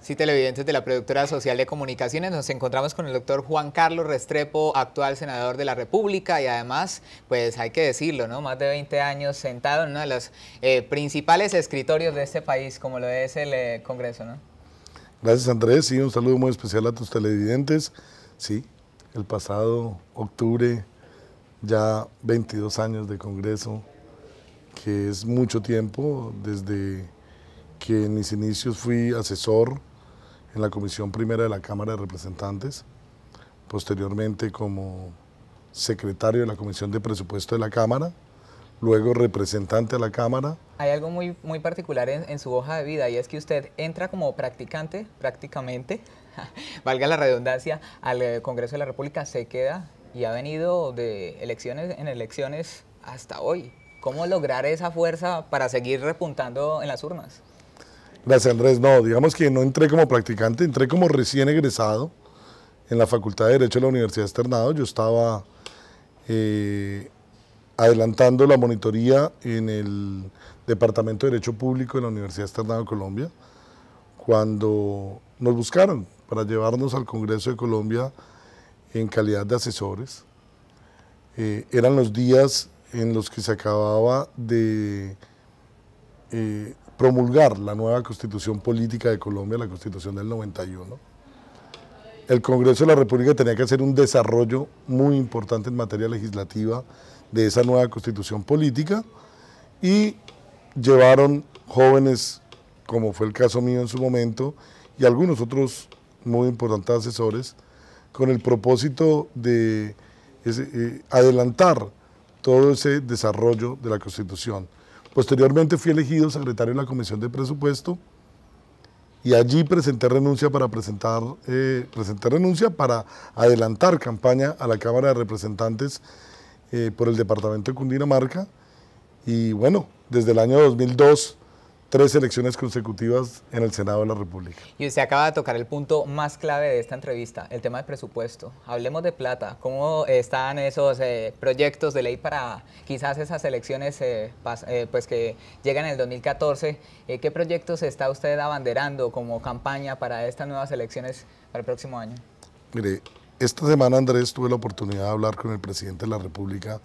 Sí, televidentes de la productora social de comunicaciones, nos encontramos con el doctor Juan Carlos Restrepo, actual senador de la República y además, pues hay que decirlo, ¿no? Más de 20 años sentado en uno de los principales escritorios de este país, como lo es el Congreso, ¿no? Gracias, Andrés. Sí, un saludo muy especial a tus televidentes. Sí, el pasado octubre, ya 22 años de Congreso, que es mucho tiempo, desde que en mis inicios fui asesor en la Comisión Primera de la Cámara de Representantes, posteriormente como secretario de la Comisión de Presupuesto de la Cámara, luego representante a la Cámara. Hay algo muy particular en su hoja de vida y es que usted entra como practicante, prácticamente, valga la redundancia, al Congreso de la República, se queda y ha venido de elecciones en elecciones hasta hoy. ¿Cómo lograr esa fuerza para seguir repuntando en las urnas? Gracias, Andrés. No, digamos que no entré como practicante, entré como recién egresado en la Facultad de Derecho de la Universidad Externado. Yo estaba adelantando la monitoría en el Departamento de Derecho Público de la Universidad Externado de Colombia, cuando nos buscaron para llevarnos al Congreso de Colombia en calidad de asesores. Eran los días en los que se acababa de promulgar la nueva Constitución Política de Colombia, la Constitución del 91. El Congreso de la República tenía que hacer un desarrollo muy importante en materia legislativa de esa nueva Constitución Política y llevaron jóvenes, como fue el caso mío en su momento, y algunos otros muy importantes asesores, con el propósito de adelantar todo ese desarrollo de la Constitución. Posteriormente fui elegido secretario de la Comisión de Presupuesto y allí presenté renuncia para adelantar campaña a la Cámara de Representantes por el departamento de Cundinamarca. Y bueno, desde el año 2002, 3 elecciones consecutivas en el Senado de la República. Y usted acaba de tocar el punto más clave de esta entrevista, el tema del presupuesto. Hablemos de plata. ¿Cómo están esos proyectos de ley para quizás esas elecciones pues que llegan en el 2014? ¿Qué proyectos está usted abanderando como campaña para estas nuevas elecciones para el próximo año? Mire, esta semana, Andrés, tuve la oportunidad de hablar con el presidente de la República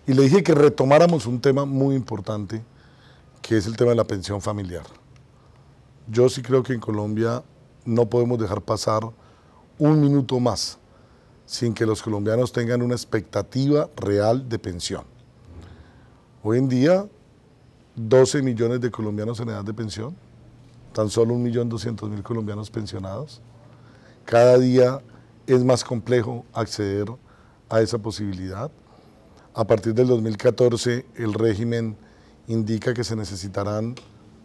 y le dije que retomáramos un tema muy importante, que es el tema de la pensión familiar. Yo sí creo que en Colombia no podemos dejar pasar un minuto más sin que los colombianos tengan una expectativa real de pensión. Hoy en día, 12 millones de colombianos en edad de pensión, tan solo 1.200.000 colombianos pensionados. Cada día es más complejo acceder a esa posibilidad. A partir del 2014, el régimen indica que se necesitarán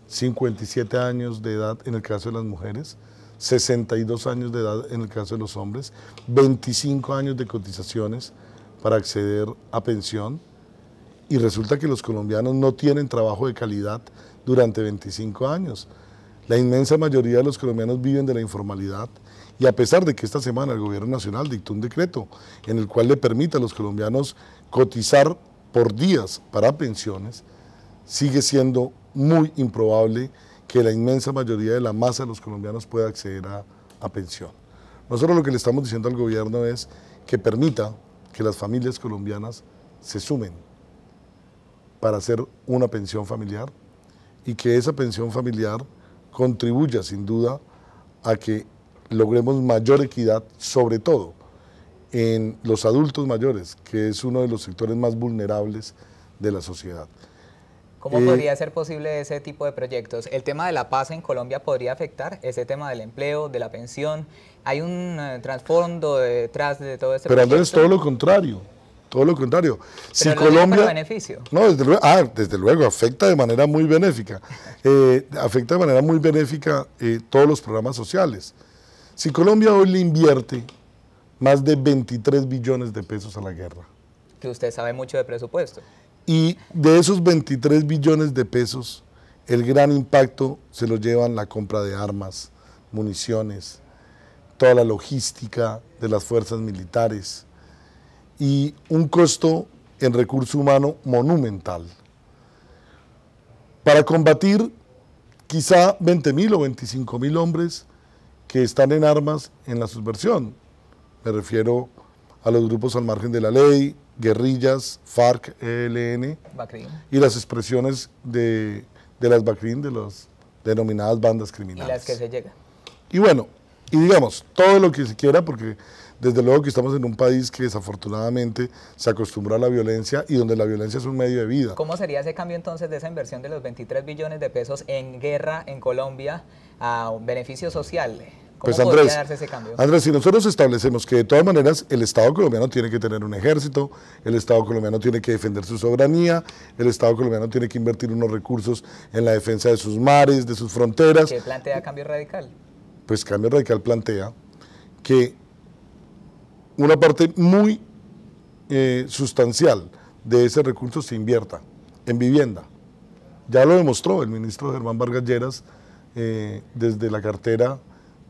57 años de edad en el caso de las mujeres, 62 años de edad en el caso de los hombres, 25 años de cotizaciones para acceder a pensión, y resulta que los colombianos no tienen trabajo de calidad durante 25 años. La inmensa mayoría de los colombianos viven de la informalidad, y a pesar de que esta semana el gobierno nacional dictó un decreto en el cual le permite a los colombianos cotizar por días para pensiones, sigue siendo muy improbable que la inmensa mayoría de la masa de los colombianos pueda acceder a pensión. Nosotros lo que le estamos diciendo al gobierno es que permita que las familias colombianas se sumen para hacer una pensión familiar y que esa pensión familiar contribuya sin duda a que logremos mayor equidad, sobre todo en los adultos mayores, que es uno de los sectores más vulnerables de la sociedad. ¿Cómo podría ser posible ese tipo de proyectos? ¿El tema de la paz en Colombia podría afectar ese tema del empleo, de la pensión? ¿Hay un trasfondo detrás de todo este proyecto? Pero Andrés, todo lo contrario, todo lo contrario. Si Colombia, para beneficio. No, desde luego, afecta de manera muy benéfica. Afecta de manera muy benéfica todos los programas sociales. Si Colombia hoy le invierte más de 23 billones de pesos a la guerra. Que usted sabe mucho de presupuesto. Y de esos 23 billones de pesos, el gran impacto se lo llevan la compra de armas, municiones, toda la logística de las fuerzas militares y un costo en recurso humano monumental. Para combatir quizá 20.000 o 25.000 hombres que están en armas en la subversión. Me refiero a los grupos al margen de la ley, guerrillas, FARC, ELN, Bacrim. y las expresiones de las Bacrim, de las denominadas bandas Y criminales. las que se llegan. Y bueno, y digamos, todo lo que se quiera, porque desde luego que estamos en un país que desafortunadamente se acostumbró a la violencia y donde la violencia es un medio de vida. ¿Cómo sería ese cambio entonces de esa inversión de los 23 billones de pesos en guerra en Colombia a un beneficio social? ¿Cómo Pues podría darse ese cambio? Andrés, si nosotros establecemos que de todas maneras el Estado colombiano tiene que tener un ejército, el Estado colombiano tiene que defender su soberanía, el Estado colombiano tiene que invertir unos recursos en la defensa de sus mares, de sus fronteras. ¿Qué plantea Cambio Radical? Pues Cambio Radical plantea que una parte muy sustancial de ese recurso se invierta en vivienda. Ya lo demostró el ministro Germán Vargas Lleras desde la cartera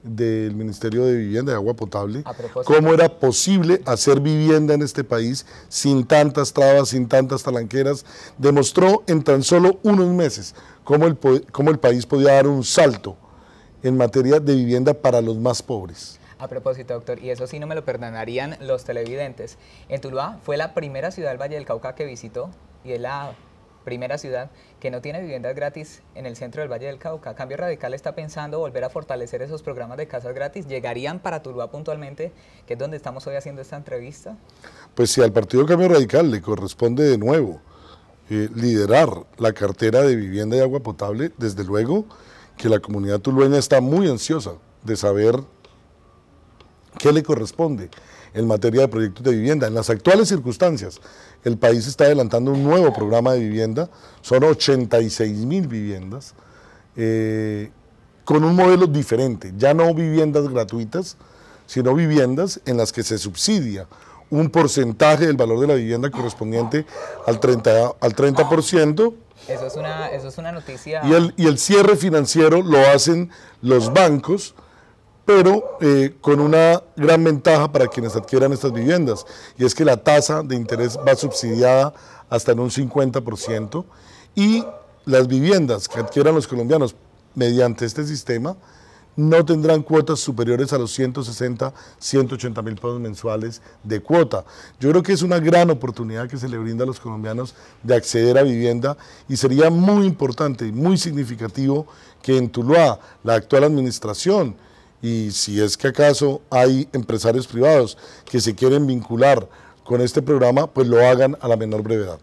del Ministerio de Vivienda y Agua Potable, cómo era posible hacer vivienda en este país sin tantas trabas, sin tantas talanqueras. Demostró en tan solo unos meses cómo el país podía dar un salto en materia de vivienda para los más pobres. A propósito, doctor, y eso sí no me lo perdonarían los televidentes, en Tuluá fue la primera ciudad del Valle del Cauca que visitó y es la primera ciudad que no tiene viviendas gratis en el centro del Valle del Cauca. Cambio Radical está pensando volver a fortalecer esos programas de casas gratis. ¿Llegarían para Tuluá puntualmente, que es donde estamos hoy haciendo esta entrevista? Pues si al Partido Cambio Radical le corresponde de nuevo liderar la cartera de vivienda y agua potable, desde luego que la comunidad tulueña está muy ansiosa de saber qué le corresponde en materia de proyectos de vivienda. En las actuales circunstancias, el país está adelantando un nuevo programa de vivienda, son 86.000 viviendas, con un modelo diferente, ya no viviendas gratuitas, sino viviendas en las que se subsidia un porcentaje del valor de la vivienda correspondiente al 30%. Eso es una noticia. Y el cierre financiero lo hacen los bancos, pero con una gran ventaja para quienes adquieran estas viviendas, y es que la tasa de interés va subsidiada hasta en un 50%, y las viviendas que adquieran los colombianos mediante este sistema no tendrán cuotas superiores a los 160, 180 mil pesos mensuales de cuota. Yo creo que es una gran oportunidad que se le brinda a los colombianos de acceder a vivienda, y sería muy importante y muy significativo que en Tuluá la actual administración, y si es que acaso hay empresarios privados que se quieren vincular con este programa, pues lo hagan a la menor brevedad.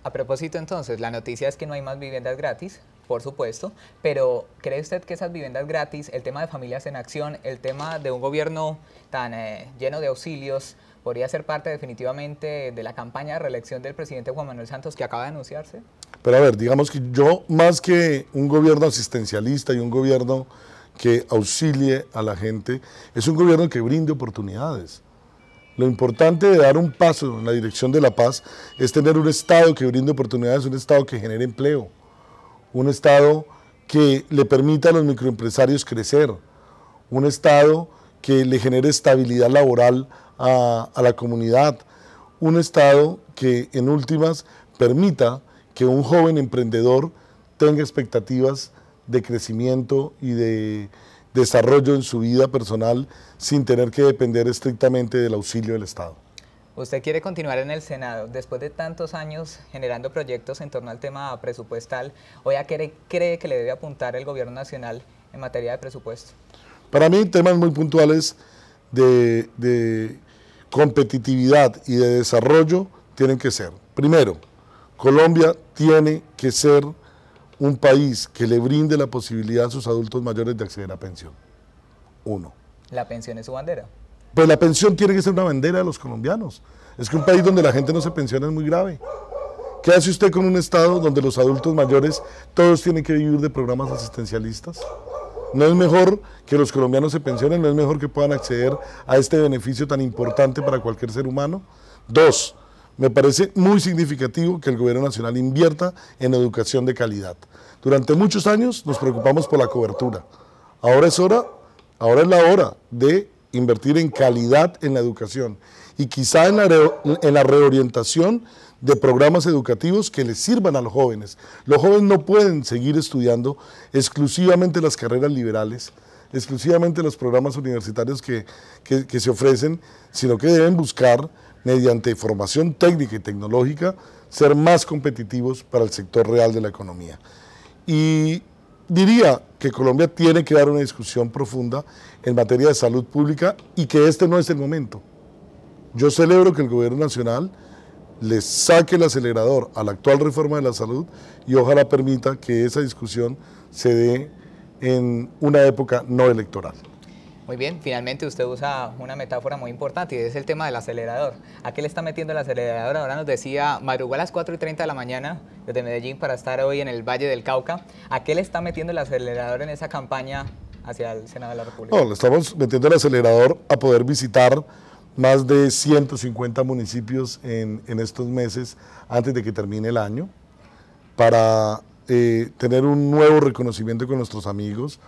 A propósito entonces, la noticia es que no hay más viviendas gratis, por supuesto, pero ¿cree usted que esas viviendas gratis, el tema de familias en acción, el tema de un gobierno tan lleno de auxilios, podría ser parte definitivamente de la campaña de reelección del presidente Juan Manuel Santos que acaba de anunciarse? Pero a ver, digamos que yo, más que un gobierno asistencialista y un gobierno que auxilie a la gente, es un gobierno que brinde oportunidades. Lo importante de dar un paso en la dirección de la paz es tener un Estado que brinde oportunidades, un Estado que genere empleo, un Estado que le permita a los microempresarios crecer, un Estado que le genere estabilidad laboral a la comunidad, un Estado que en últimas permita que un joven emprendedor tenga expectativas de crecimiento y de desarrollo en su vida personal sin tener que depender estrictamente del auxilio del Estado. Usted quiere continuar en el Senado, después de tantos años generando proyectos en torno al tema presupuestal, ¿hoy a qué cree que le debe apuntar el gobierno nacional en materia de presupuesto? Para mí, temas muy puntuales de competitividad y de desarrollo tienen que ser, primero, Colombia tiene que ser un país que le brinde la posibilidad a sus adultos mayores de acceder a pensión. Uno. ¿La pensión es su bandera? Pues la pensión tiene que ser una bandera de los colombianos. Es que un país donde la gente no se pensiona es muy grave. ¿Qué hace usted con un estado donde los adultos mayores todos tienen que vivir de programas asistencialistas? ¿No es mejor que los colombianos se pensionen? ¿No es mejor que puedan acceder a este beneficio tan importante para cualquier ser humano? Dos, me parece muy significativo que el gobierno nacional invierta en educación de calidad. Durante muchos años nos preocupamos por la cobertura. Ahora es la hora de invertir en calidad en la educación y quizá en la reorientación de programas educativos que les sirvan a los jóvenes. Los jóvenes no pueden seguir estudiando exclusivamente las carreras liberales, exclusivamente los programas universitarios que se ofrecen, sino que deben buscar, mediante formación técnica y tecnológica, ser más competitivos para el sector real de la economía. Y diría que Colombia tiene que dar una discusión profunda en materia de salud pública y que este no es el momento. Yo celebro que el gobierno nacional le saque el acelerador a la actual reforma de la salud y ojalá permita que esa discusión se dé en una época no electoral. Muy bien, finalmente usted usa una metáfora muy importante y es el tema del acelerador. ¿A qué le está metiendo el acelerador? Ahora nos decía, madrugó a las 4:30 de la mañana desde Medellín para estar hoy en el Valle del Cauca. ¿A qué le está metiendo el acelerador en esa campaña hacia el Senado de la República? No, le estamos metiendo el acelerador a poder visitar más de 150 municipios en estos meses antes de que termine el año, para tener un nuevo reconocimiento con nuestros amigos,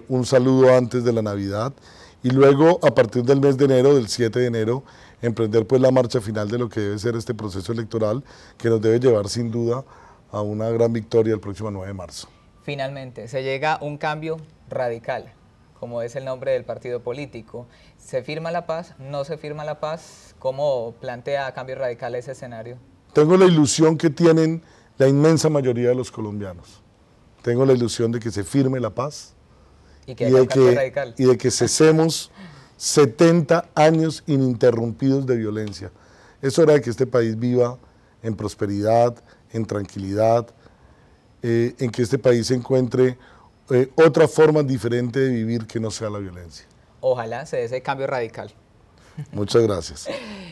un saludo antes de la Navidad y luego a partir del mes de enero, del 7 de enero, emprender pues la marcha final de lo que debe ser este proceso electoral que nos debe llevar sin duda a una gran victoria el próximo 9 de marzo. Finalmente, se llega a un cambio radical, como es el nombre del partido político. ¿Se firma la paz? ¿No se firma la paz? ¿Cómo plantea Cambio Radical ese escenario? Tengo la ilusión que tienen la inmensa mayoría de los colombianos. Tengo la ilusión de que se firme la paz y de que cesemos 70 años ininterrumpidos de violencia. Es hora de que este país viva en prosperidad, en tranquilidad, en que este país encuentre otra forma diferente de vivir que no sea la violencia. Ojalá se dé ese cambio radical. Muchas gracias.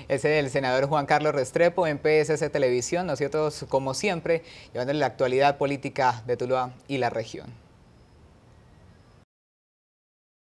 Ese es el senador Juan Carlos Restrepo en PSC Televisión, nosotros como siempre llevándole la actualidad política de Tuluá y la región.